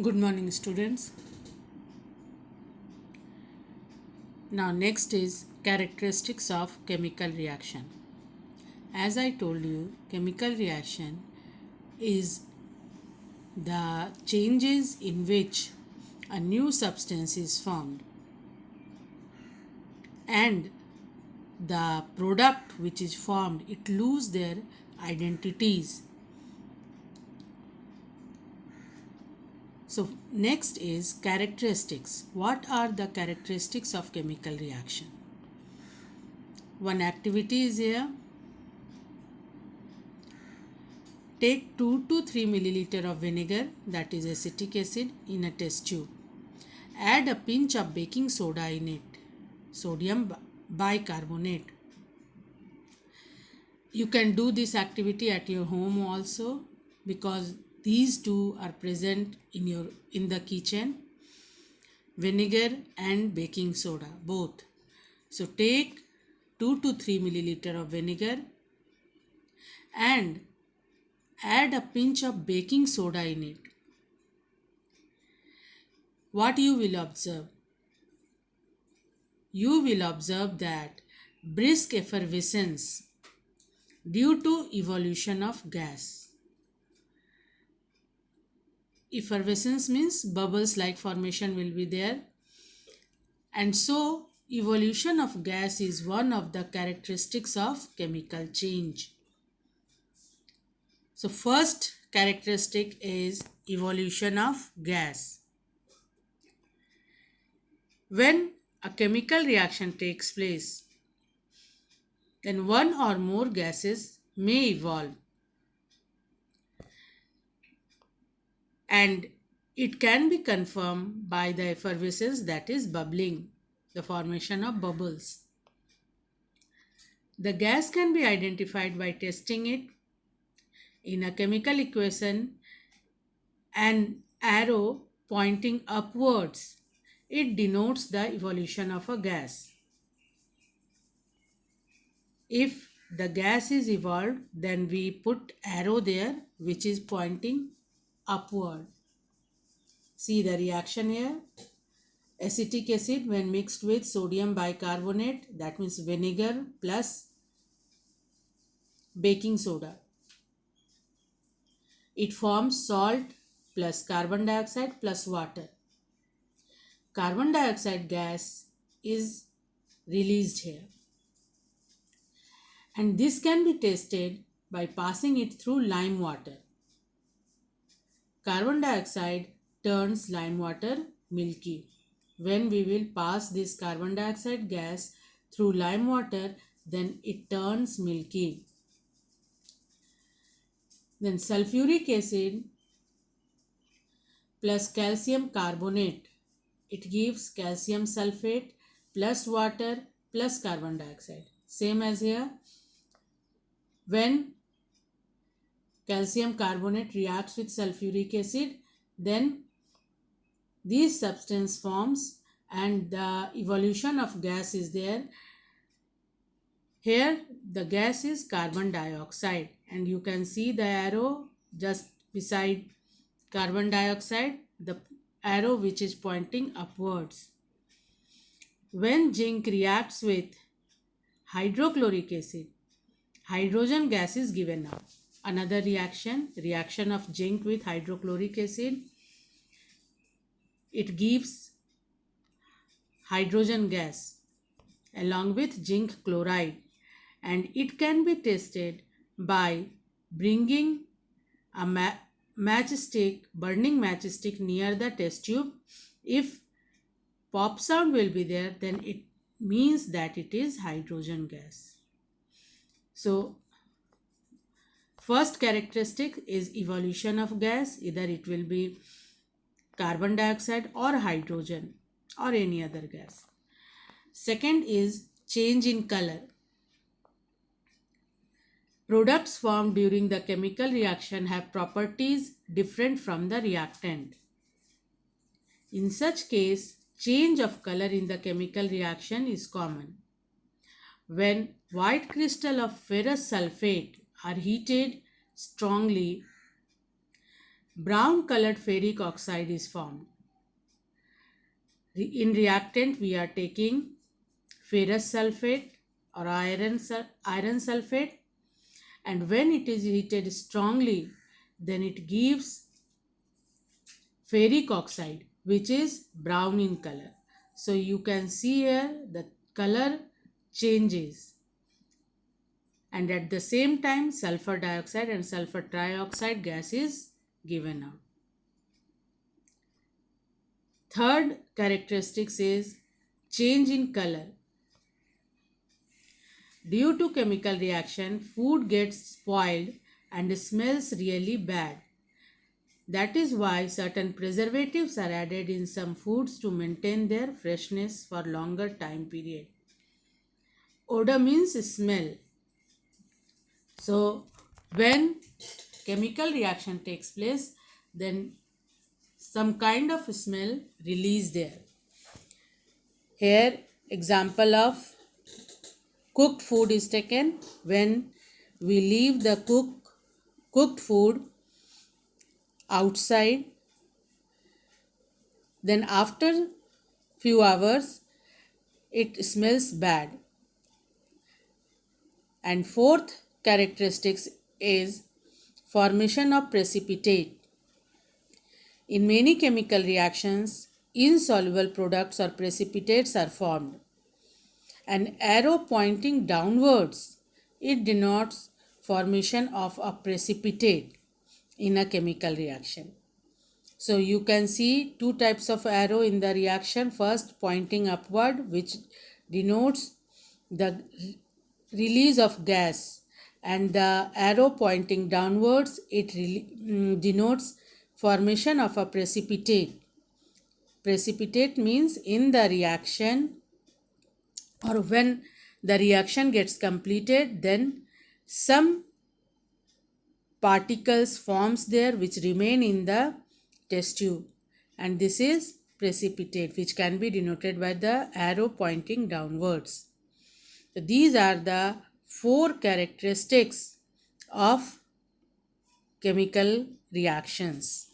Good morning, students. Now, next is characteristics of chemical reaction. As I told you, chemical reaction is the changes in which a new substance is formed and the product which is formed it lose their identities. So, next is characteristics. What are the characteristics of chemical reaction? One activity is here. Take 2 to 3 milliliter of vinegar, that is acetic acid, in a test tube. Add a pinch of baking soda in it, sodium bicarbonate. You can do this activity at your home also because these two are present in the kitchen, vinegar and baking soda both. So take 2 to 3 milliliter of vinegar and add a pinch of baking soda in it. What you will observe? You will observe that brisk effervescence due to evolution of gas. Effervescence means bubbles like formation will be there, and so evolution of gas is one of the characteristics of chemical change. So first characteristic is evolution of gas. When a chemical reaction takes place, then one or more gases may evolve, and it can be confirmed by the effervescence, that is bubbling, the formation of bubbles. The gas can be identified by testing it. In a chemical equation, an arrow pointing upwards, it denotes the evolution of a gas. If the gas is evolved, then we put arrow there which is pointing upward. See the reaction here. Acetic acid when mixed with sodium bicarbonate, that means vinegar plus baking soda, it forms salt plus carbon dioxide plus water. Carbon dioxide gas is released here, and this can be tested by passing it through lime water. Carbon dioxide turns lime water milky. When we will pass this carbon dioxide gas through lime water, then it turns milky. Then sulfuric acid plus calcium carbonate, it gives calcium sulfate plus water plus carbon dioxide. Same as here, when calcium carbonate reacts with sulfuric acid, then this substance forms and the evolution of gas is there. Here the gas is carbon dioxide, and you can see the arrow just beside carbon dioxide, the arrow which is pointing upwards. When zinc reacts with hydrochloric acid, hydrogen gas is given out. Another reaction of zinc with hydrochloric acid, it gives hydrogen gas along with zinc chloride, and it can be tested by bringing a burning matchstick near the test tube. If pop sound will be there, then it means that it is hydrogen gas. So first characteristic is evolution of gas, either it will be carbon dioxide or hydrogen or any other gas. Second is change in color. Products formed during the chemical reaction have properties different from the reactant. In such case, change of color in the chemical reaction is common. When white crystal of ferrous sulfate are heated strongly, brown colored ferric oxide is formed. In reactant, we are taking ferrous sulfate or iron sulfate, and when it is heated strongly, then it gives ferric oxide, which is brown in color. So you can see here the color changes, and at the same time sulfur dioxide and sulfur trioxide gas is given out. Third characteristics is change in color. Due to chemical reaction, food gets spoiled and smells really bad. That is why certain preservatives are added in some foods to maintain their freshness for longer time period. Odor means smell. So when chemical reaction takes place, then some kind of smell release there. Here example of cooked food is taken. When we leave the cooked food outside, then after few hours it smells bad. And fourth characteristics is formation of precipitate. In many chemical reactions, insoluble products or precipitates are formed. An arrow pointing downwards, it denotes formation of a precipitate in a chemical reaction. So you can see two types of arrow in the reaction. First, pointing upward, which denotes the release of gas, and the arrow pointing downwards, it denotes formation of a precipitate. Precipitate means in the reaction, or when the reaction gets completed, then some particles forms there which remain in the test tube, and this is precipitate, which can be denoted by the arrow pointing downwards. So these are the four characteristics of chemical reactions.